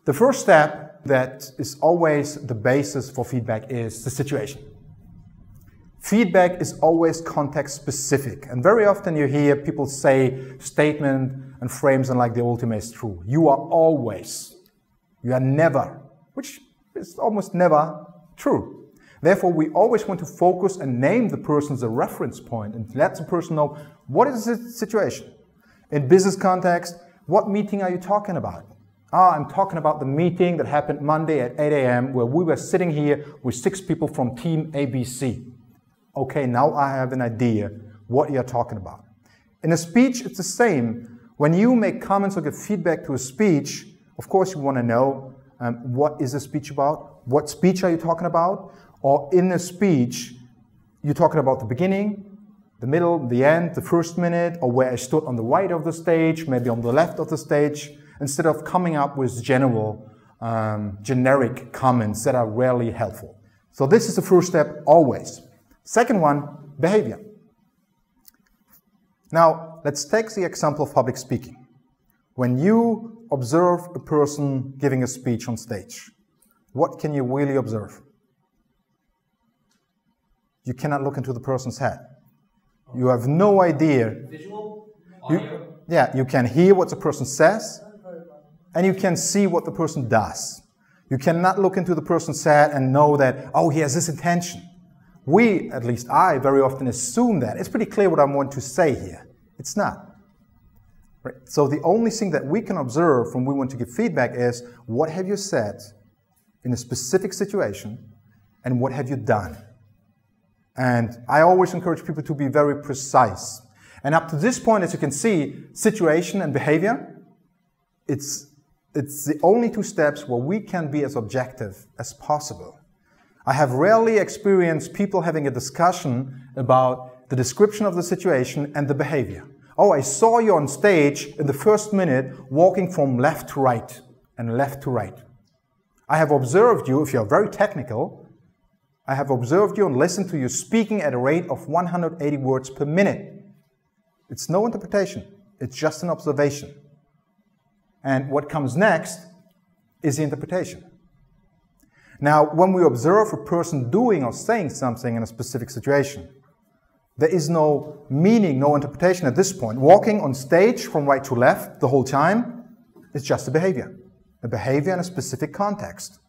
The first step that is always the basis for feedback is the situation. Feedback is always context specific, and very often you hear people say statement and frames and like the ultimate is true. You are always, you are never, which is almost never true. Therefore, we always want to focus and name the person as a reference point and let the person know what is the situation. In business context, what meeting are you talking about? I'm talking about the meeting that happened Monday at 8 a.m. where we were sitting here with 6 people from team ABC. Okay, now I have an idea what you're talking about. In a speech, it's the same. When you make comments or give feedback to a speech, of course you want to know what is the speech about? What speech are you talking about? Or in a speech, you're talking about the beginning, the middle, the end, the first minute, or where I stood on the right of the stage, maybe on the left of the stage, instead of coming up with general, generic comments that are rarely helpful. So this is the first step always. Second one, behavior. Now, let's take the example of public speaking. When you observe a person giving a speech on stage, what can you really observe? You cannot look into the person's head. You have no idea. Visual? Audio? You can hear what the person says, and you can see what the person does. You cannot look into the person's head and know that, oh, he has this intention. We, at least I, very often assume that. It's pretty clear what I want to say here. It's not. Right? So the only thing that we can observe when we want to give feedback is, what have you said in a specific situation, and what have you done? And I always encourage people to be very precise. And up to this point, as you can see, situation and behavior, it's the only 2 steps where we can be as objective as possible. I have rarely experienced people having a discussion about the description of the situation and the behavior. Oh, I saw you on stage in the first minute walking from left to right and left to right. I have observed you, if you're very technical, I have observed you and listened to you speaking at a rate of 180 words per minute. It's no interpretation. It's just an observation. And what comes next is the interpretation. Now, when we observe a person doing or saying something in a specific situation, there is no meaning, no interpretation at this point. Walking on stage from right to left the whole time is just a behavior in a specific context.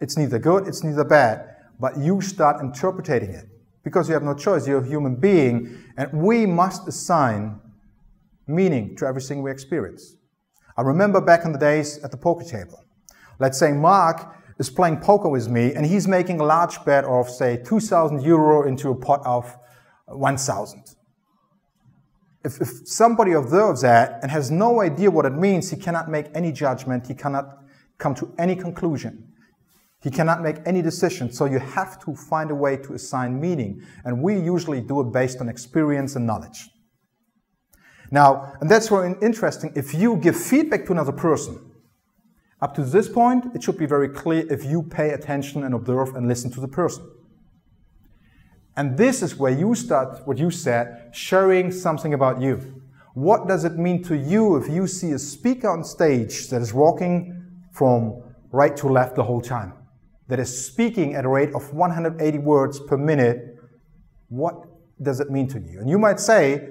It's neither good, it's neither bad. But you start interpreting it because you have no choice. You're a human being, and we must assign meaning to everything we experience. I remember back in the days at the poker table. Let's say Mark is playing poker with me, and he's making a large bet of, say, 2,000 euro into a pot of 1,000. If somebody observes that and has no idea what it means, he cannot make any judgment, he cannot come to any conclusion. He cannot make any decision, so you have to find a way to assign meaning. And we usually do it based on experience and knowledge. Now, and that's very interesting, if you give feedback to another person, up to this point, it should be very clear if you pay attention and observe and listen to the person. And this is where you start, what you said, sharing something about you. What does it mean to you if you see a speaker on stage that is walking from right to left the whole time, that is speaking at a rate of 180 words per minute? What does it mean to you? And you might say,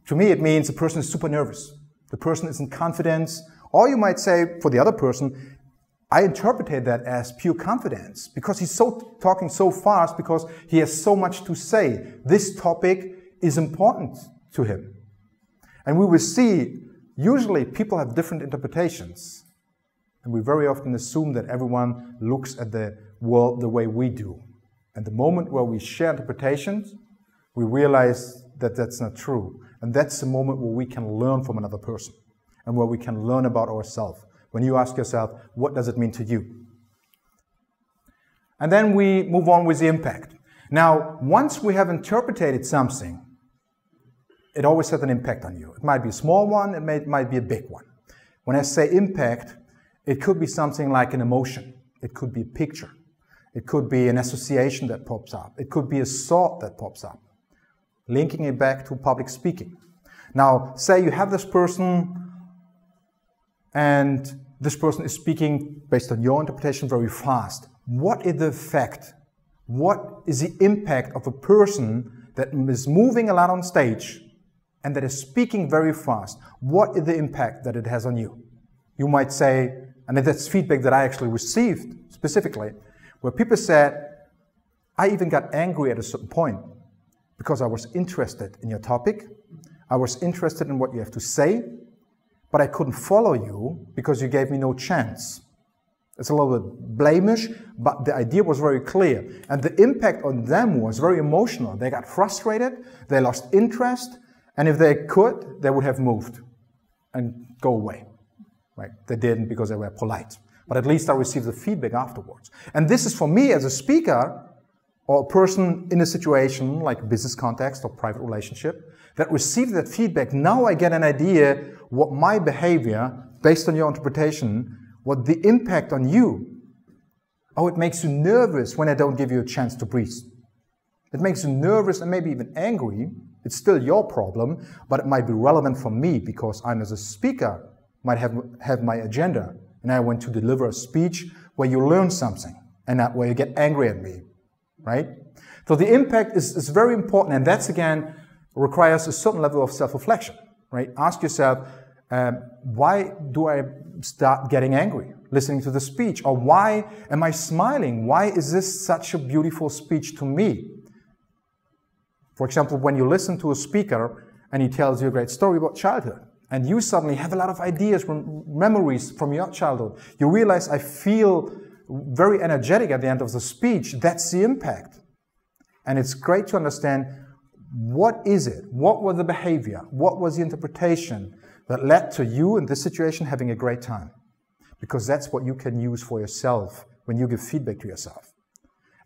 to me it means the person is super nervous. The person isn't confident. Or you might say, for the other person, I interpreted that as pure confidence because he's talking so fast because he has so much to say. This topic is important to him. And we will see, usually people have different interpretations. And we very often assume that everyone looks at the world the way we do. And the moment where we share interpretations, we realize that that's not true. And that's the moment where we can learn from another person and where we can learn about ourselves. When you ask yourself, what does it mean to you? And then we move on with the impact. Now, once we have interpreted something, it always has an impact on you. It might be a small one, it might be a big one. When I say impact, it could be something like an emotion. It could be a picture. It could be an association that pops up. It could be a thought that pops up, linking it back to public speaking. Now, say you have this person and this person is speaking based on your interpretation very fast. What is the effect? What is the impact of a person that is moving a lot on stage and that is speaking very fast? What is the impact that it has on you? You might say, and that's feedback that I actually received specifically, where people said, I even got angry at a certain point because I was interested in your topic. I was interested in what you have to say, but I couldn't follow you because you gave me no chance. It's a little bit blamish, but the idea was very clear. And the impact on them was very emotional. They got frustrated, they lost interest, and if they could, they would have moved and go away. Right? They didn't because they were polite. But at least I received the feedback afterwards. And this is for me as a speaker or a person in a situation like a business context or private relationship that received that feedback. Now I get an idea what my behavior, based on your interpretation, what the impact on you. Oh, it makes you nervous when I don't give you a chance to breathe. It makes you nervous and maybe even angry. It's still your problem, but it might be relevant for me because I'm as a speaker might have my agenda and I want to deliver a speech where you learn something and not where you get angry at me, right? So the impact is very important, and that's again requires a certain level of self-reflection, right? Ask yourself, why do I start getting angry listening to the speech? Or why am I smiling? Why is this such a beautiful speech to me? For example, when you listen to a speaker and he tells you a great story about childhood, and you suddenly have a lot of ideas, memories from your childhood, you realize I feel very energetic at the end of the speech. That's the impact. And it's great to understand what is it? What was the behavior? What was the interpretation that led to you in this situation having a great time? Because that's what you can use for yourself when you give feedback to yourself.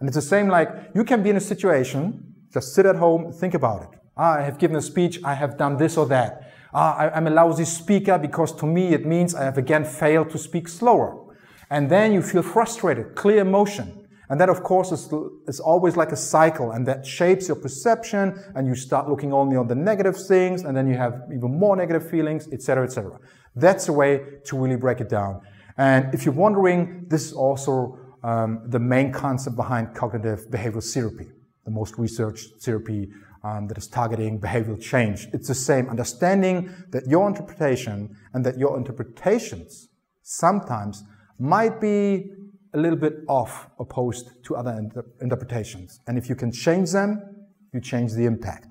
And it's the same like you can be in a situation, just sit at home, think about it. I have given a speech, I have done this or that. I'm a lousy speaker because to me it means I have again failed to speak slower. And then you feel frustrated, clear emotion. And that of course is always like a cycle, and that shapes your perception, and you start looking only on the negative things, and then you have even more negative feelings, etc., etc. That's a way to really break it down. And if you're wondering, this is also the main concept behind cognitive behavioral therapy, the most researched therapy that is targeting behavioral change. It's the same, understanding that your interpretation and that your interpretations sometimes might be a little bit off opposed to other interpretations. And if you can change them, you change the impact.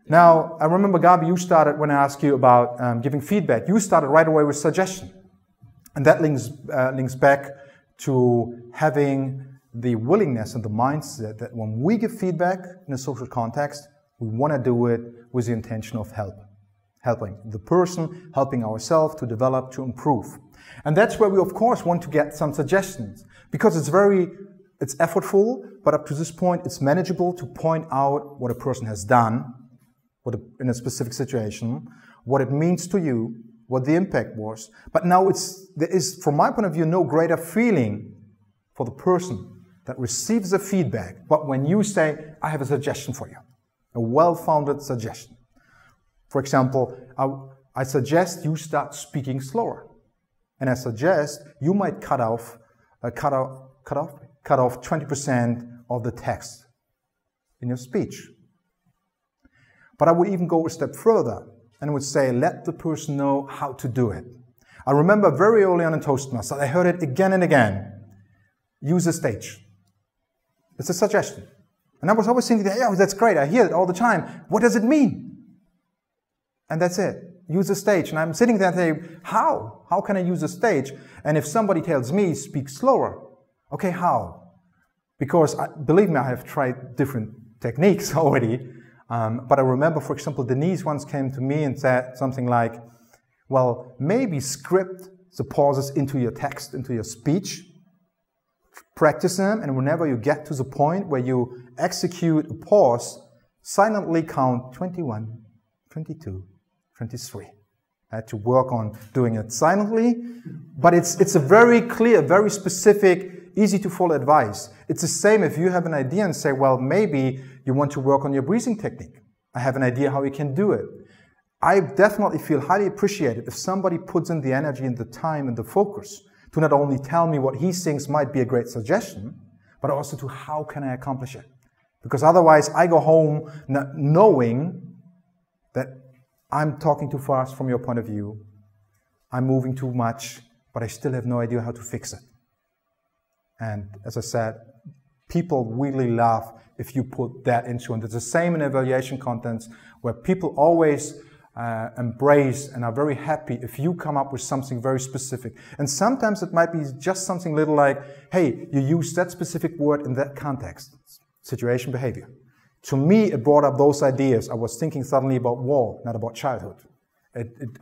Now, I remember, Gabi, you started when I asked you about giving feedback. You started right away with suggestion. And that links back to having the willingness and the mindset that when we give feedback in a social context, we want to do it with the intention of helping the person, helping ourselves to develop, to improve. And that's where we, of course, want to get some suggestions, because it's effortful, but up to this point, it's manageable to point out what a person has done in a specific situation, what it means to you, what the impact was. But now there is, from my point of view, no greater feeling for the person that receives the feedback, but when you say, I have a suggestion for you, a well-founded suggestion. For example, I suggest you start speaking slower. And I suggest you might cut off 20% of the text in your speech. But I would even go a step further and would say, let the person know how to do it. I remember very early on in Toastmasters, I heard it again and again. Use the stage. It's a suggestion. And I was always thinking, yeah, that's great, I hear it all the time. What does it mean? And that's it. Use the stage. And I'm sitting there and saying, how? How can I use the stage? And if somebody tells me, speak slower, okay, how? Because, believe me, I have tried different techniques already. But I remember, for example, Denise once came to me and said something like, well, maybe script the pauses into your text, into your speech. Practice them, and whenever you get to the point where you execute a pause, silently count 21, 22, 23. I had to work on doing it silently, but it's a very clear, very specific, easy to follow advice. It's the same if you have an idea and say, well, maybe you want to work on your breathing technique. I have an idea how you can do it. I definitely feel highly appreciated if somebody puts in the energy and the time and the focus to not only tell me what he thinks might be a great suggestion, but also to how can I accomplish it. Because otherwise I go home not knowing that I'm talking too fast from your point of view, I'm moving too much, but I still have no idea how to fix it. And as I said, people really love if you put that into, and it's the same in evaluation contents, where people always embrace and are very happy if you come up with something very specific. And sometimes it might be just something little like, hey, you use that specific word in that context, situation, behavior. To me, it brought up those ideas. I was thinking suddenly about war, not about childhood.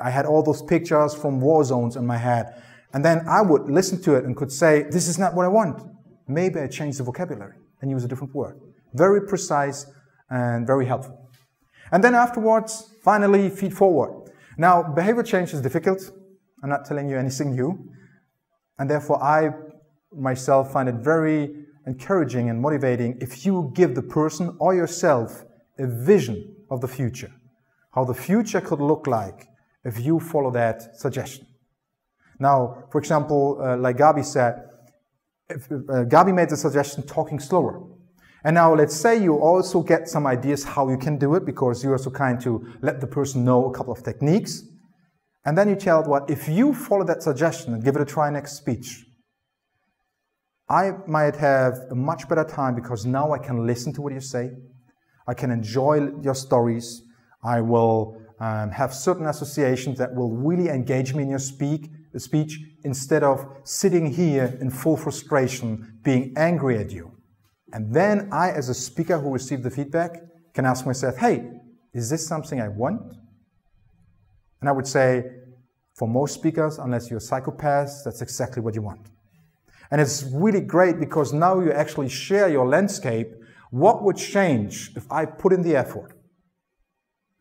I had all those pictures from war zones in my head. And then I would listen to it and could say, this is not what I want. Maybe I change the vocabulary and use a different word. Very precise and very helpful. And then afterwards, finally, feed forward. Now, behavior change is difficult. I'm not telling you anything new. And therefore, I myself find it very encouraging and motivating if you give the person or yourself a vision of the future. How the future could look like if you follow that suggestion. Now, for example, like Gabi said, Gabi made the suggestion talking slower. And now let's say you also get some ideas how you can do it, because you are so kind to let the person know a couple of techniques. And then you tell what, if you follow that suggestion and give it a try next speech, I might have a much better time because now I can listen to what you say. I can enjoy your stories. I will have certain associations that will really engage me in your speech instead of sitting here in full frustration, being angry at you. And then I, as a speaker who received the feedback, can ask myself, hey, is this something I want? And I would say, for most speakers, unless you're a psychopath, that's exactly what you want. And it's really great because now you actually share your landscape. What would change if I put in the effort?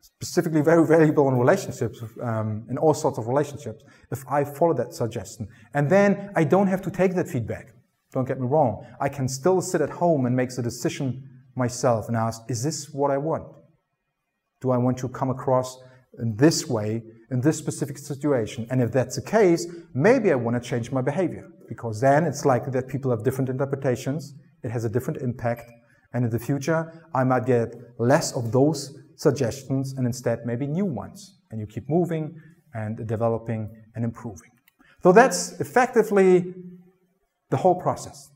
Specifically very valuable in relationships, in all sorts of relationships, if I follow that suggestion. And then I don't have to take that feedback. Don't get me wrong. I can still sit at home and make the decision myself and ask, is this what I want? Do I want to come across in this way, in this specific situation? And if that's the case, maybe I want to change my behavior, because then it's likely that people have different interpretations. It has a different impact. And in the future, I might get less of those suggestions and instead maybe new ones. And you keep moving and developing and improving. So that's effectively the whole process.